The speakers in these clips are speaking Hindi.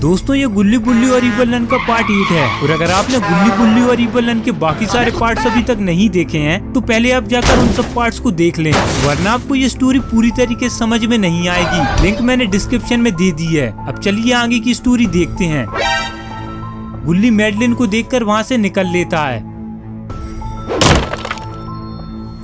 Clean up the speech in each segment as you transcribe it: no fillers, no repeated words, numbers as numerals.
दोस्तों ये गुल्ली बुल्ली और इवल का पार्ट 8 है और अगर आपने गुल्ली बुल्ली और इवल के बाकी सारे पार्ट्स अभी तक नहीं देखे हैं तो पहले आप जाकर उन सब पार्ट्स को देख लें, वरना आपको ये स्टोरी पूरी तरीके से समझ में नहीं आएगी। लिंक मैंने डिस्क्रिप्शन में दे दी है। अब चलिए आगे की स्टोरी देखते हैं। गुल्ली मैडलिन को देखकर वहाँ से निकल लेता है।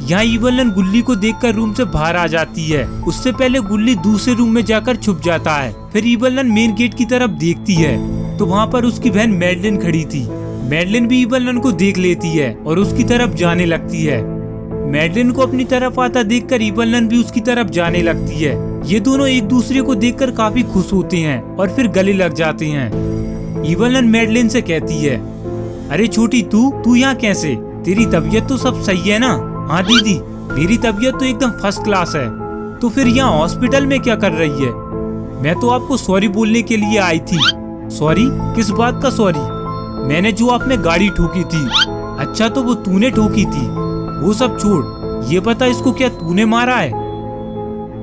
यहाँ इवलन गुल्ली को देखकर रूम से बाहर आ जाती है। उससे पहले गुल्ली दूसरे रूम में जाकर छुप जाता है। फिर इवलन मेन गेट की तरफ देखती है तो वहाँ पर उसकी बहन मैडलिन खड़ी थी। मैडलिन भी इवलन को देख लेती है और उसकी तरफ जाने लगती है। मैडलिन को अपनी तरफ आता देखकर इवलन भी उसकी तरफ जाने लगती है। ये दोनों एक दूसरे को देखकर काफी खुश होते हैं और फिर गले लग जाते हैं। इवलन मैडलिन से कहती है, अरे छोटी तू यहाँ कैसे? तेरी तबीयत तो सब सही है ना? हाँ दीदी, मेरी तबीयत तो एकदम फर्स्ट क्लास है। तो फिर यहाँ हॉस्पिटल में क्या कर रही है? मैं तो आपको सॉरी बोलने के लिए आई थी। सॉरी? किस बात का सॉरी? मैंने जो आप में गाड़ी ठोकी थी। अच्छा तो वो तूने ठोकी थी? वो सब छोड़, ये बता इसको क्या तूने मारा है?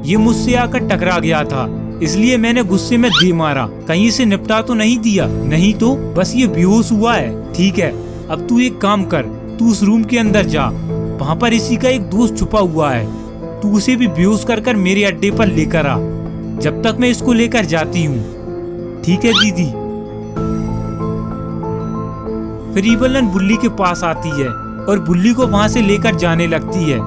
ये मुझसे आकर टकरा गया था इसलिए मैंने गुस्से में दे मारा। कहीं से निपटा तो नहीं दिया? नहीं तो बस ये बेहोश हुआ है। ठीक है, अब तू एक काम कर, तू उस रूम के अंदर जा, वहाँ पर इसी का एक दोस्त छुपा हुआ है। तू उसे भी बेहोश कर कर मेरे अड्डे पर लेकर आ, जब तक मैं इसको लेकर जाती हूँ। ठीक है दीदी। फिर इवलन बुल्ली के पास आती है और बुल्ली को वहाँ से लेकर जाने लगती है।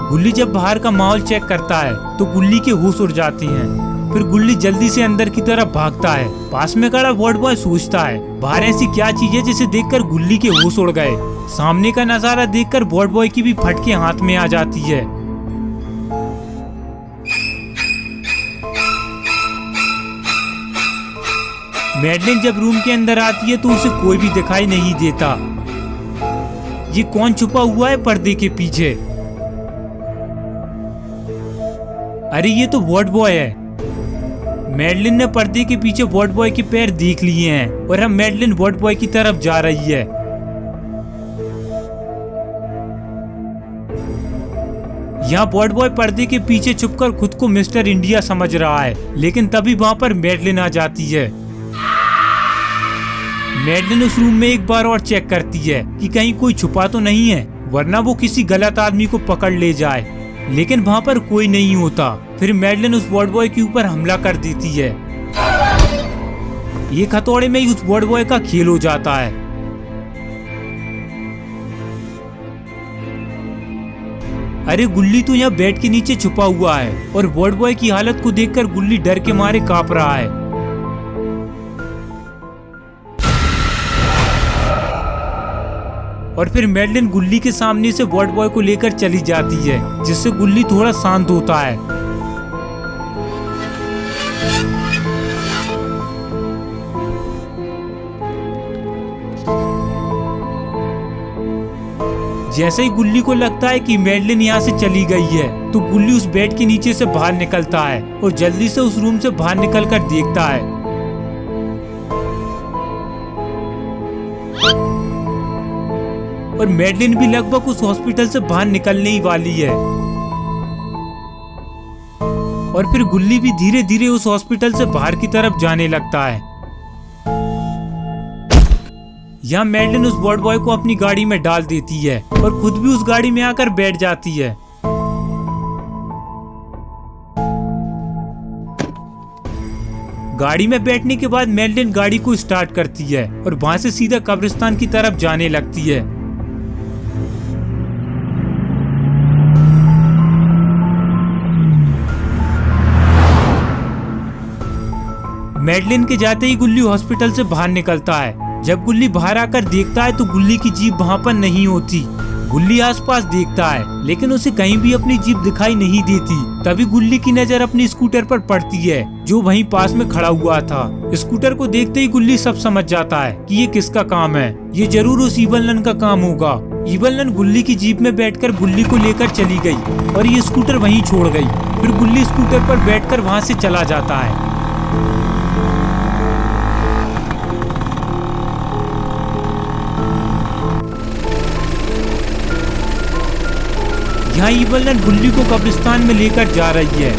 गुल्ली जब बाहर का माहौल चेक करता है तो गुल्ली के होश उड़ जाते हैं। फिर गुल्ली जल्दी से अंदर की तरफ भागता है। पास में खड़ा वार्ड बॉय सोचता है बाहर ऐसी क्या चीज है जिसे देखकर गुल्ली के होश उड़ गए। सामने का नजारा देखकर वार्ड बॉय की भी फटके हाथ में आ जाती है। मैडलिन जब रूम के अंदर आती है तो उसे कोई भी दिखाई नहीं देता। ये कौन छुपा हुआ है पर्दे के पीछे? अरे ये तो वार्ड बॉय है। मैडलिन ने पर्दे के पीछे वार्ड बॉय के पैर देख लिए हैं और अब मैडलिन वार्ड बॉय की तरफ जा रही है। यहाँ वार्ड बॉय पर्दे के पीछे छुपकर खुद को मिस्टर इंडिया समझ रहा है, लेकिन तभी वहाँ पर मैडलिन आ जाती है। मैडलिन उस रूम में एक बार और चेक करती है कि कहीं कोई छुपा तो नहीं है, वरना वो किसी गलत आदमी को पकड़ ले जाए। लेकिन वहाँ पर कोई नहीं होता। फिर मैडलिन उस वार्ड बॉय के ऊपर हमला कर देती है। एक हथौड़े में ही उस वार्ड बॉय का खेल हो जाता है। अरे गुल्ली तो यहाँ बेड के नीचे छुपा हुआ है और वार्ड बॉय की हालत को देखकर गुल्ली डर के मारे कांप रहा है। और फिर मैडलिन गुल्ली के सामने से वार्ड बॉय को लेकर चली जाती है, जिससे गुल्ली थोड़ा शांत होता है। जैसे ही गुल्ली को लगता है कि मैडलिन यहाँ से चली गई है तो गुल्ली उस बेड के नीचे से बाहर निकलता है और जल्दी से उस रूम से बाहर निकलकर देखता है। और मैडलिन भी लगभग उस हॉस्पिटल से बाहर निकलने ही वाली है। और फिर गुल्ली भी धीरे धीरे उस हॉस्पिटल से बाहर की तरफ जाने लगता है। यहाँ मैडलिन उस वार्ड बॉय को अपनी गाड़ी में डाल देती है और खुद भी उस गाड़ी में आकर बैठ जाती है। गाड़ी में बैठने के बाद मैडलिन गाड़ी को स्टार्ट करती है और वहां से सीधा कब्रिस्तान की तरफ जाने लगती है। मैडलिन के जाते ही गुल्ली हॉस्पिटल से बाहर निकलता है। जब गुल्ली बाहर आकर देखता है तो गुल्ली की जीप वहाँ पर नहीं होती। गुल्ली आसपास देखता है लेकिन उसे कहीं भी अपनी जीप दिखाई नहीं देती। तभी गुल्ली की नजर अपनी स्कूटर पर पड़ती है जो वहीं पास में खड़ा हुआ था। स्कूटर को देखते ही गुल्ली सब समझ जाता है कि ये किसका काम है। ये जरूर उस इवलन का काम होगा। इवलन गुल्ली की जीप में बैठकर गुल्ली को लेकर चली गई और ये स्कूटर वहीं छोड़ गई। फिर गुल्ली स्कूटर पर बैठकर वहाँ से चला जाता है। यहाँ इवलन गुल्ली को कब्रिस्तान में लेकर जा रही है।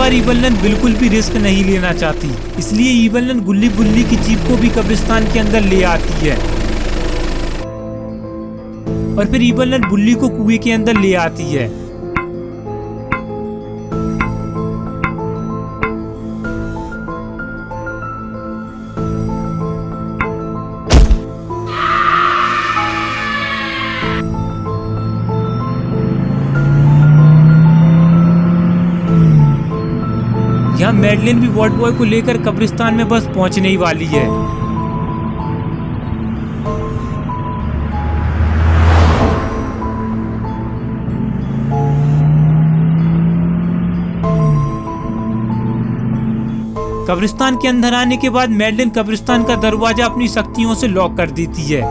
बार इवलन बिल्कुल भी रिस्क नहीं लेना चाहती, इसलिए इवलन गुल्ली बुल्ली की जीप को भी कब्रिस्तान के अंदर ले आती है और फिर इवलन बुल्ली को कुएं के अंदर ले आती है। यहाँ मैडलिन भी वार्ड बॉय को लेकर कब्रिस्तान में बस पहुंचने ही वाली है। कब्रिस्तान के अंदर आने के बाद मैडलिन कब्रिस्तान का दरवाजा अपनी शक्तियों से लॉक कर देती है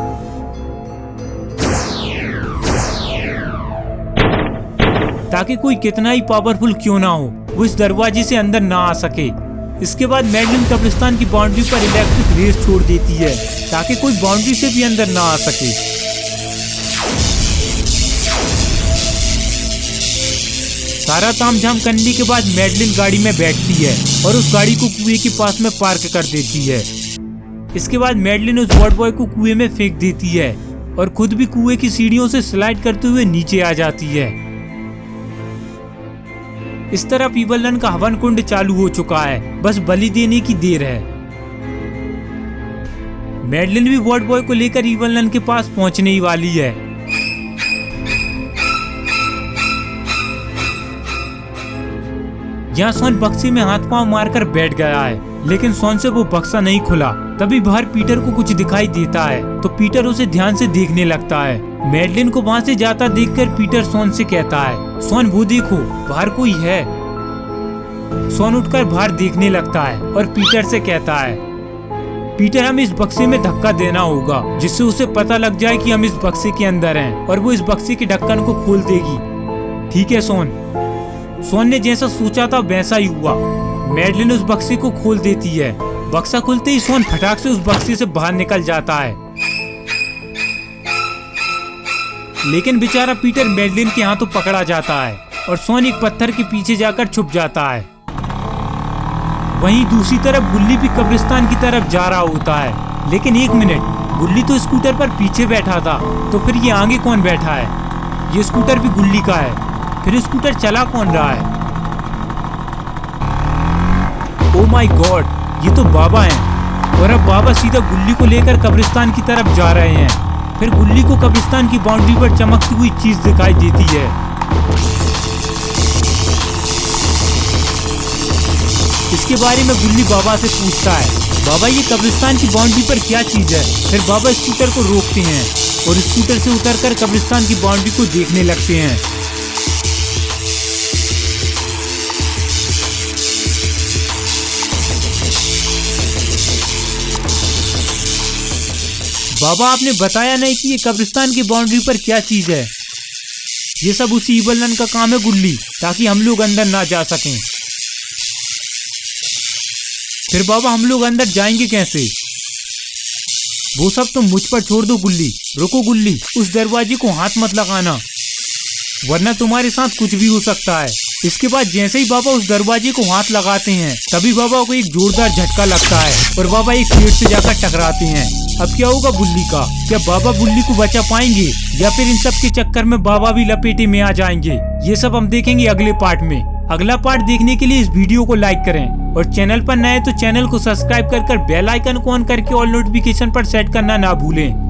ताकि कोई कितना ही पावरफुल क्यों ना हो वो इस दरवाजे से अंदर ना आ सके। इसके बाद मैडलिन कब्रिस्तान की बाउंड्री पर इलेक्ट्रिक रेस छोड़ देती है ताकि कोई बाउंड्री से भी अंदर ना आ सके। सारा तामझाम करने के बाद मैडलिन गाड़ी में बैठती है और उस गाड़ी को कुएं के पास में पार्क कर देती है। इसके बाद मैडलिन उस वार्ड बॉय को कुएं में फेंक देती है और खुद भी कुएं की सीढ़ियों से स्लाइड करते हुए नीचे आ जाती है। इस तरफ इवलन का हवन कुंड चालू हो चुका है, बस बलि देने की देर है। मैडलिन भी वार्ड बॉय को लेकर इवलन के पास पहुंचने ही वाली है। यहाँ सोन बक्से में हाथ पांव मारकर बैठ गया है, लेकिन सोन से वो बक्सा नहीं खुला। तभी बाहर पीटर को कुछ दिखाई देता है तो पीटर उसे ध्यान से देखने लगता है। मैडलिन को वहाँ से जाता देखकर पीटर सोन से कहता है, सोन वो देखो बाहर कोई है। सोन उठकर बाहर देखने लगता है और पीटर से कहता है, पीटर हमें इस बक्से में धक्का देना होगा जिससे उसे पता लग जाए कि हम इस बक्से के अंदर हैं और वो इस बक्से के ढक्कन को खोल देगी। ठीक है सोन। सोन ने जैसा सोचा था वैसा ही हुआ। मैडलिन उस बक्से को खोल देती है। बक्सा खुलते ही सोन फटाक से उस बक्से से बाहर निकल जाता है, लेकिन बेचारा पीटर मैडलिन के हाथों पकड़ा जाता है और सोन एक पत्थर के पीछे जाकर छुप जाता है। वहीं दूसरी तरफ गुल्ली भी कब्रिस्तान की तरफ जा रहा होता है। लेकिन एक मिनट, गुल्ली तो स्कूटर पर पीछे बैठा था, तो फिर ये आगे कौन बैठा है? ये स्कूटर भी गुल्ली का है, फिर स्कूटर चला कौन रहा है? ओ माय गॉड, ये तो बाबा हैं और अब बाबा सीधा गुल्ली को लेकर कब्रिस्तान की तरफ जा रहे हैं। फिर गुल्ली को कब्रिस्तान की बाउंड्री पर चमकती हुई चीज दिखाई देती है। इसके बारे में गुल्ली बाबा से पूछता है, बाबा ये कब्रिस्तान की बाउंड्री पर क्या चीज है? फिर बाबा स्कूटर को रोकते हैं और स्कूटर से उतरकर कब्रिस्तान की बाउंड्री को देखने लगते हैं। बाबा आपने बताया नहीं कि ये कब्रिस्तान की बाउंड्री पर क्या चीज है। ये सब उसी इवलन का काम है गुल्ली, ताकि हम लोग अंदर ना जा सकें। फिर बाबा हम लोग अंदर जाएंगे कैसे? वो सब तुम मुझ पर छोड़ दो गुल्ली। रुको गुल्ली, उस दरवाजे को हाथ मत लगाना, वरना तुम्हारे साथ कुछ भी हो सकता है। इसके बाद जैसे ही बाबा उस दरवाजे को हाथ लगाते हैं तभी बाबा को एक जोरदार झटका लगता है और बाबा एक पेड़ से जाकर टकराते हैं। अब क्या होगा बुल्ली का? क्या बाबा बुल्ली को बचा पाएंगे या फिर इन सब के चक्कर में बाबा भी लपेटे में आ जाएंगे? ये सब हम देखेंगे अगले पार्ट में। अगला पार्ट देखने के लिए इस वीडियो को लाइक करें और चैनल पर नए तो चैनल को सब्सक्राइब कर बेल आइकन को ऑन करके ऑल नोटिफिकेशन पर सेट करना ना भूलें।